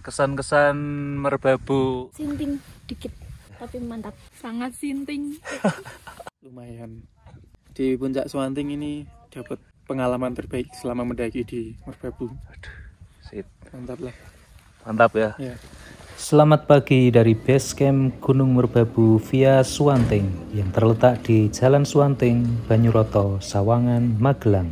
Kesan-kesan Merbabu. Sinting dikit, tapi mantap. Sangat sinting. Lumayan. Di Puncak Suwanting ini dapat pengalaman terbaik selama mendaki di Merbabu. Sip. Mantap lah. Mantap ya. Ya. Selamat pagi dari base camp Gunung Merbabu via Suwanting yang terletak di Jalan Suwanting, Banyuroto, Sawangan, Magelang.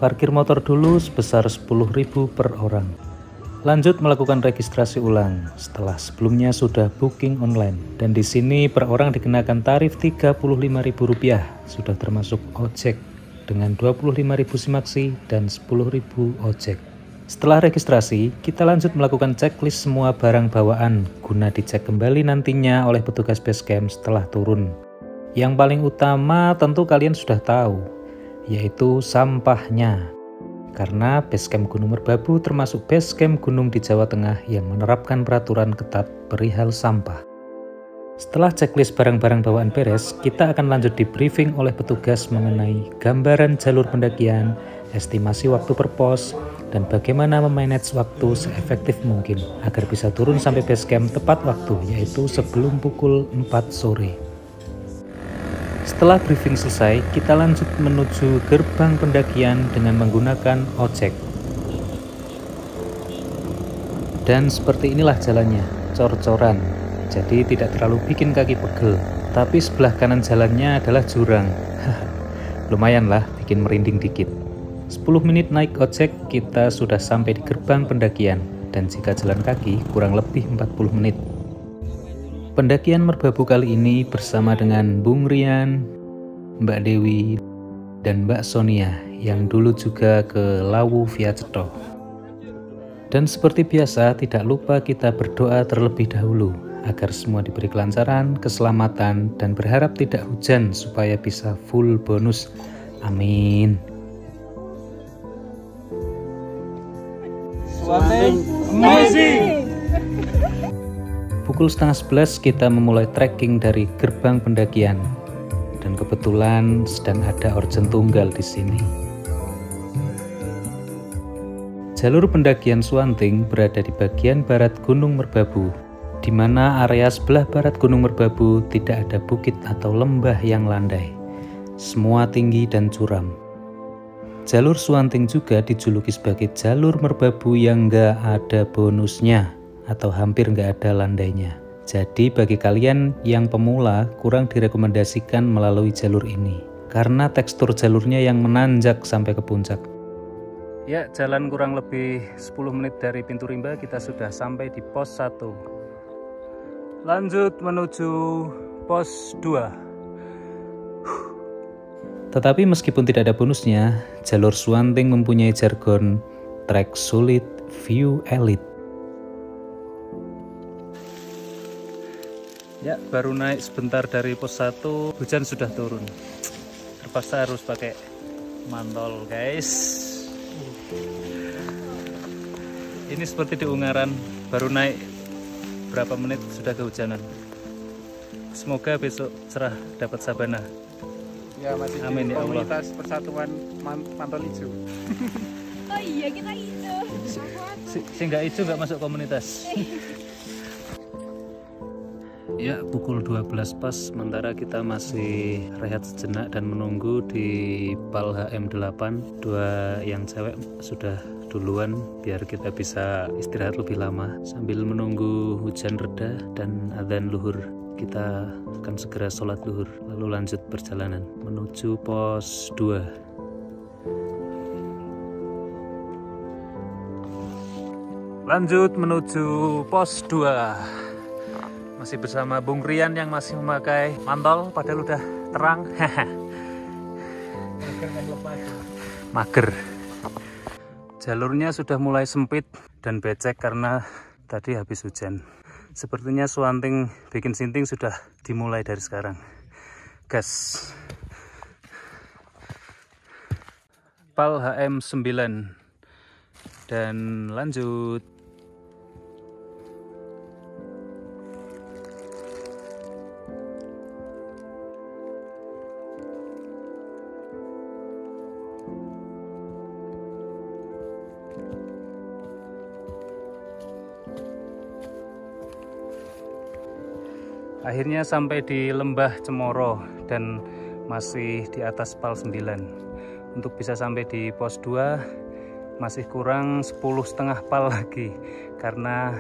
Parkir motor dulu sebesar 10.000 per orang. Lanjut melakukan registrasi ulang setelah sebelumnya sudah booking online, dan di sini per orang dikenakan tarif Rp35.000, sudah termasuk ojek dengan 25.000 simaksi dan 10.000 ojek. Setelah registrasi, kita lanjut melakukan checklist semua barang bawaan guna dicek kembali nantinya oleh petugas base camp setelah turun. Yang paling utama tentu kalian sudah tahu, yaitu sampahnya. Karena base camp Gunung Merbabu termasuk base camp gunung di Jawa Tengah yang menerapkan peraturan ketat perihal sampah. Setelah checklist barang-barang bawaan beres, kita akan lanjut di briefing oleh petugas mengenai gambaran jalur pendakian, estimasi waktu per pos, dan bagaimana memanage waktu seefektif mungkin agar bisa turun sampai base camp tepat waktu, yaitu sebelum pukul 4 sore. Setelah briefing selesai, kita lanjut menuju gerbang pendakian dengan menggunakan ojek. Dan seperti inilah jalannya, cor-coran. Jadi tidak terlalu bikin kaki pegel. Tapi sebelah kanan jalannya adalah jurang. Lumayan lah, bikin merinding dikit. 10 menit naik ojek, kita sudah sampai di gerbang pendakian. Dan jika jalan kaki, kurang lebih 40 menit. Pendakian Merbabu kali ini bersama dengan Bung Rian, Mbak Dewi, dan Mbak Sonia yang dulu juga ke Lawu via Cetho. Dan seperti biasa, tidak lupa kita berdoa terlebih dahulu agar semua diberi kelancaran, keselamatan, dan berharap tidak hujan supaya bisa full bonus. Amin. Suwanting amazing. Pukul 10:30 kita memulai trekking dari gerbang pendakian, dan kebetulan sedang ada orjen tunggal di sini. Jalur pendakian Suwanting berada di bagian barat Gunung Merbabu, di mana area sebelah barat Gunung Merbabu tidak ada bukit atau lembah yang landai. Semua tinggi dan curam. Jalur Suwanting juga dijuluki sebagai jalur Merbabu yang nggak ada bonusnya, atau hampir nggak ada landainya. Jadi bagi kalian yang pemula kurang direkomendasikan melalui jalur ini karena tekstur jalurnya yang menanjak sampai ke puncak. Ya, jalan kurang lebih 10 menit dari pintu rimba, kita sudah sampai di pos 1. Lanjut menuju pos 2. Tetapi meskipun tidak ada bonusnya, jalur Suwanting mempunyai jargon trek sulit, view elite. Ya, baru naik sebentar dari pos 1, hujan sudah turun. Terpaksa harus pakai mantol, guys. Ini seperti di Ungaran, baru naik berapa menit sudah kehujanan. Semoga besok cerah dapat sabana. Ya, masih Amin, di ya Allah. komunitas Persatuan Mantol Hijau. Oh iya, kita hijau. Si nggak hijau nggak masuk komunitas. Ya, pukul 12 pas, sementara kita masih rehat sejenak dan menunggu di Pal HM8. Dua yang cewek sudah duluan biar kita bisa istirahat lebih lama sambil menunggu hujan reda dan adzan luhur. Kita akan segera sholat luhur lalu lanjut perjalanan menuju pos 2. Lanjut menuju pos 2. Masih bersama Bung Rian yang masih memakai mantol padahal udah terang. Mager. Jalurnya sudah mulai sempit dan becek karena tadi habis hujan. Sepertinya Suwanting bikin sinting sudah dimulai dari sekarang. Gas. Pal HM9 dan lanjut. Akhirnya sampai di Lembah Cemoro dan masih di atas PAL 9. Untuk bisa sampai di pos 2 masih kurang 10,5 PAL lagi karena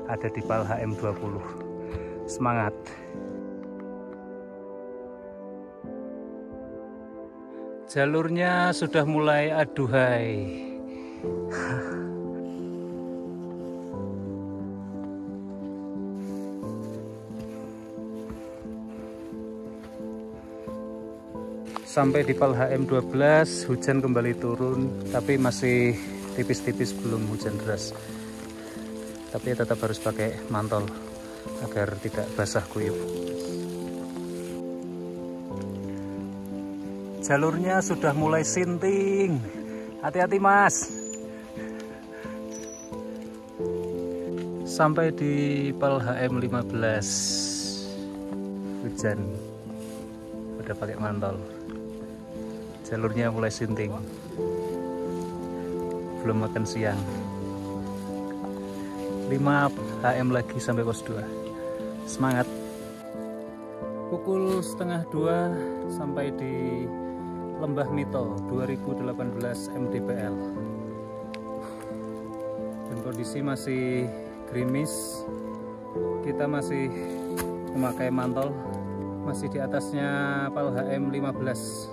ada di PAL HM20. Semangat! Jalurnya sudah mulai aduhai. Sampai di PAL HM12 hujan kembali turun, tapi masih tipis-tipis, belum hujan deras. Tapi tetap harus pakai mantol agar tidak basah kuyup. Jalurnya sudah mulai sinting. Hati-hati Mas. Sampai di PAL HM15 hujan. Udah pakai mantol. Jalurnya mulai sinting. Belum makan siang. 5 HM lagi sampai pos 2. Semangat. Pukul 1:30 sampai di Lembah Mito 2018 mdpl. Dan kondisi masih gerimis. Kita masih memakai mantol. Masih di atasnya PAL HM15.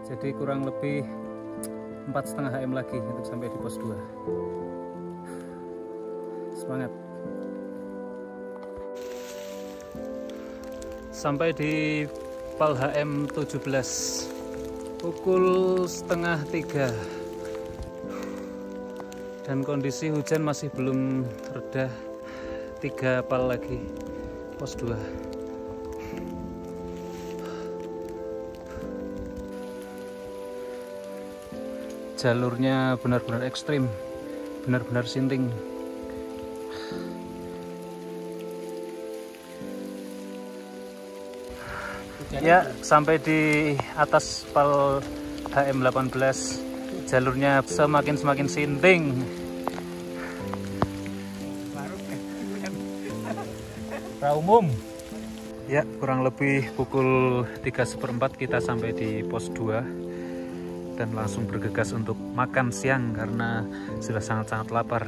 Jadi kurang lebih 4,5 HM lagi untuk sampai di pos 2. Semangat. Sampai di PAL HM17 pukul 2:30 dan kondisi hujan masih belum reda. 3 PAL lagi pos 2. Jalurnya benar-benar ekstrim, benar-benar sinting. Ya, sampai di atas PAL HM18 jalurnya semakin sinting. Umum. Ya, kurang lebih pukul 3:04 kita sampai di pos 2 dan langsung bergegas untuk makan siang karena sudah sangat-sangat lapar.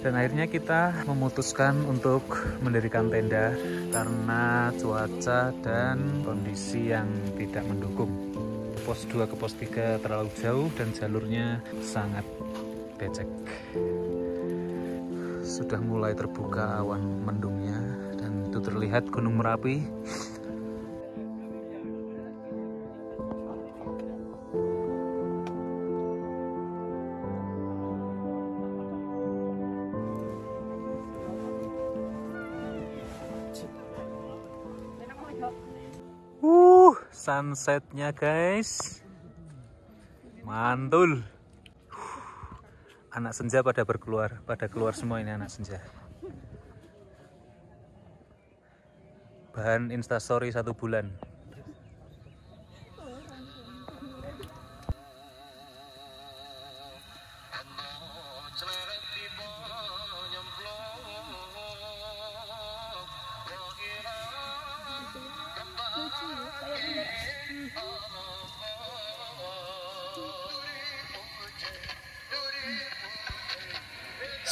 Dan akhirnya kita memutuskan untuk mendirikan tenda karena cuaca dan kondisi yang tidak mendukung. Pos 2 ke pos 3 terlalu jauh dan jalurnya sangat becek. Sudah mulai terbuka awan mendungnya dan itu terlihat Gunung Merapi. Sunsetnya guys, mantul. Anak senja pada keluar semua ini anak senja. Bahan instastory 1 bulan.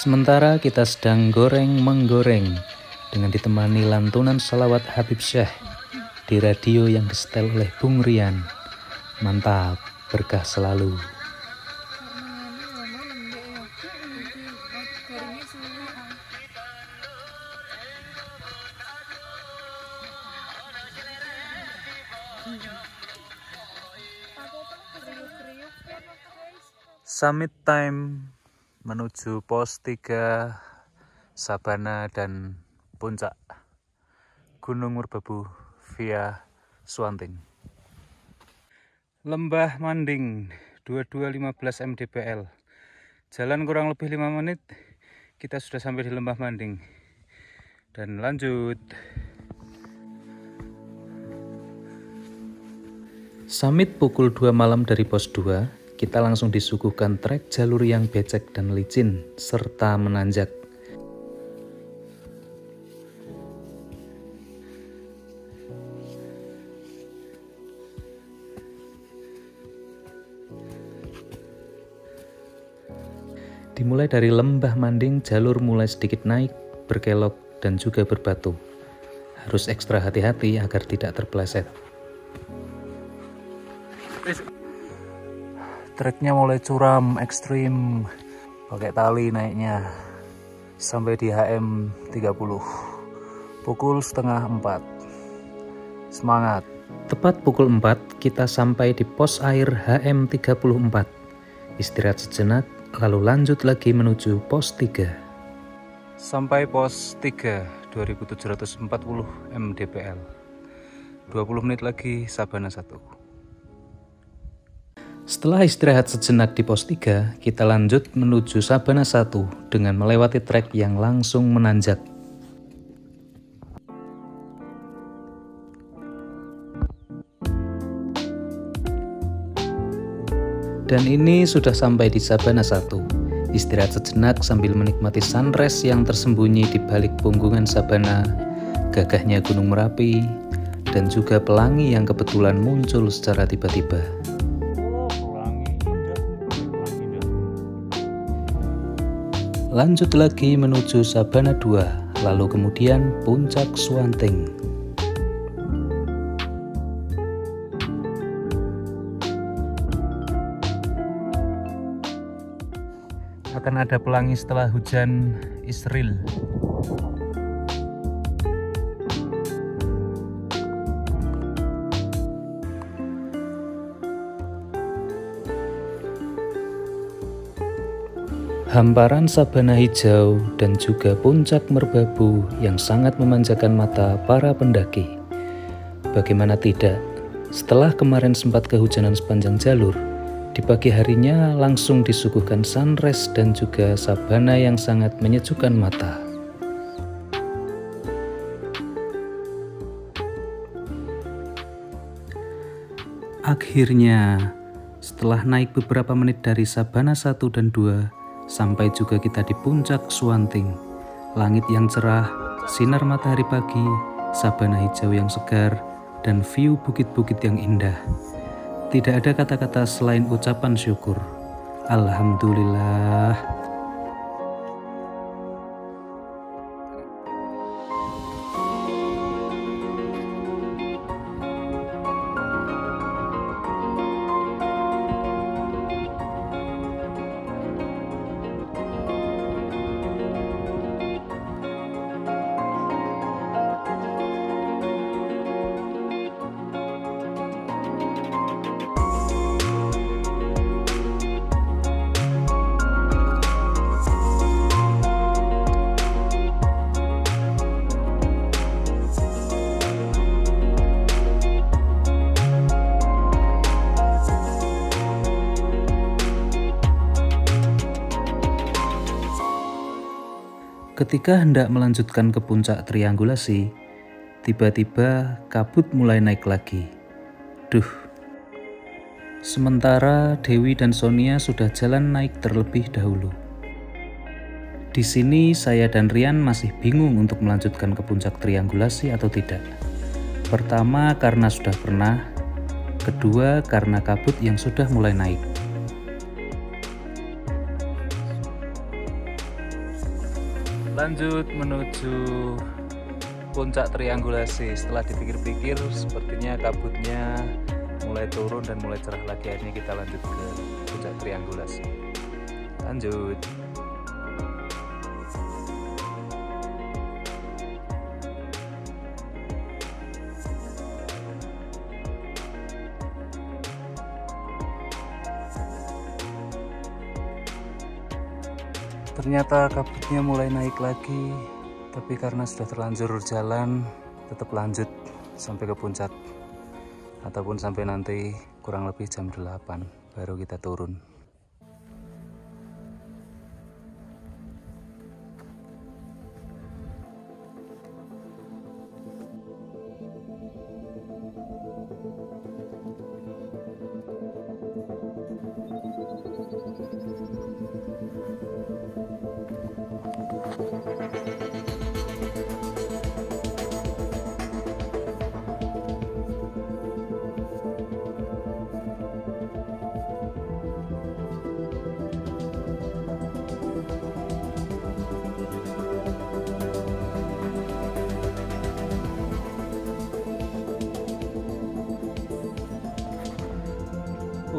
Sementara kita sedang goreng-menggoreng dengan ditemani lantunan salawat Habib Syekh di radio yang disetel oleh Bung Rian. Mantap, berkah selalu. Summit time menuju pos 3 Sabana dan Puncak Gunung Merbabu via Suwanting. Lembah Manding 2215 mdpl. Jalan kurang lebih 5 menit kita sudah sampai di Lembah Manding. Dan lanjut. Summit pukul 2 malam dari pos 2. Kita langsung disuguhkan trek jalur yang becek dan licin, serta menanjak. Dimulai dari lembah Manding, jalur mulai sedikit naik, berkelok, dan juga berbatu. Harus ekstra hati-hati agar tidak terpeleset. Treknya mulai curam, ekstrim, pakai tali naiknya, sampai di HM 30, pukul setengah 4. Semangat! Tepat pukul 4, kita sampai di pos air HM 34. Istirahat sejenak, lalu lanjut lagi menuju pos 3. Sampai pos 3, 2740 mdpl. 20 menit lagi Sabana 1. Setelah istirahat sejenak di pos 3, kita lanjut menuju Sabana 1 dengan melewati trek yang langsung menanjak. Dan ini sudah sampai di Sabana 1. Istirahat sejenak sambil menikmati sunrise yang tersembunyi di balik punggungan sabana, gagahnya Gunung Merapi, dan juga pelangi yang kebetulan muncul secara tiba-tiba. Lanjut lagi menuju Sabana 2, lalu kemudian Puncak Suwanting. Akan ada pelangi setelah hujan Israel. Hamparan sabana hijau dan juga puncak merbabu yang sangat memanjakan mata para pendaki. Bagaimana tidak, setelah kemarin sempat kehujanan sepanjang jalur, di pagi harinya langsung disuguhkan sunrise dan juga sabana yang sangat menyejukkan mata. Akhirnya, setelah naik beberapa menit dari Sabana 1 dan 2, sampai juga kita di Puncak Suwanting. Langit yang cerah, sinar matahari pagi, sabana hijau yang segar, dan view bukit-bukit yang indah. Tidak ada kata-kata selain ucapan syukur. Alhamdulillah. Ketika hendak melanjutkan ke puncak triangulasi, tiba-tiba kabut mulai naik lagi. Duh. Sementara Dewi dan Sonia sudah jalan naik terlebih dahulu. Di sini saya dan Rian masih bingung untuk melanjutkan ke puncak triangulasi atau tidak. Pertama karena sudah pernah, kedua karena kabut yang sudah mulai naik. Lanjut menuju puncak triangulasi. Setelah dipikir-pikir sepertinya kabutnya mulai turun dan mulai cerah lagi. Akhirnya kita lanjut ke puncak triangulasi. Lanjut. Ternyata kabutnya mulai naik lagi, tapi karena sudah terlanjur jalan, tetap lanjut sampai ke puncak, ataupun sampai nanti kurang lebih jam 8 baru kita turun.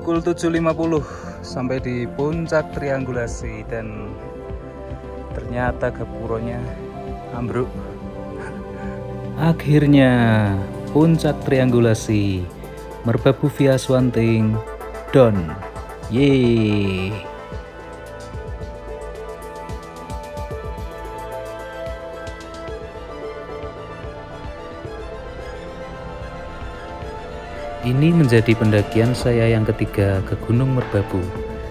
Pukul 7.50 sampai di puncak triangulasi dan ternyata gapuronya ambruk. Akhirnya puncak triangulasi Merbabu via Swanting done. Yeay. Ini menjadi pendakian saya yang ketiga ke Gunung Merbabu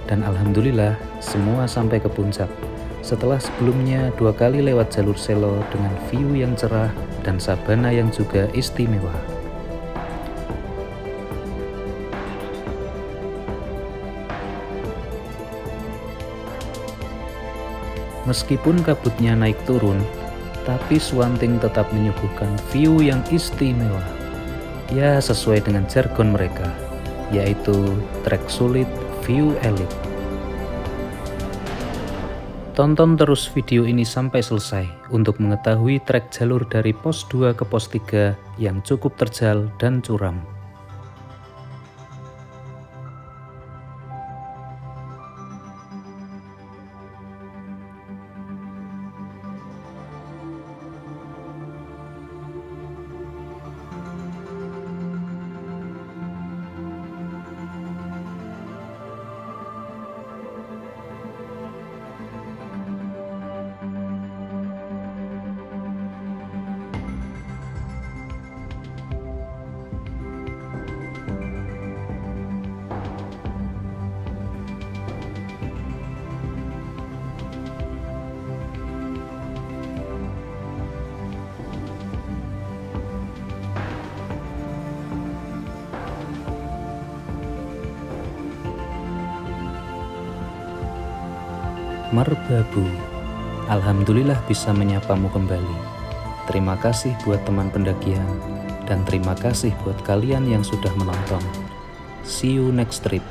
dan alhamdulillah semua sampai ke puncak. Setelah sebelumnya 2 kali lewat jalur selo dengan view yang cerah dan sabana yang juga istimewa. Meskipun kabutnya naik turun, tapi Swanting tetap menyuguhkan view yang istimewa. Ya, sesuai dengan jargon mereka, yaitu trek sulit, view elit. Tonton terus video ini sampai selesai untuk mengetahui trek jalur dari pos 2 ke pos 3 yang cukup terjal dan curam. Merbabu, alhamdulillah bisa menyapamu kembali. Terima kasih buat teman pendakian dan terima kasih buat kalian yang sudah menonton. See you next trip.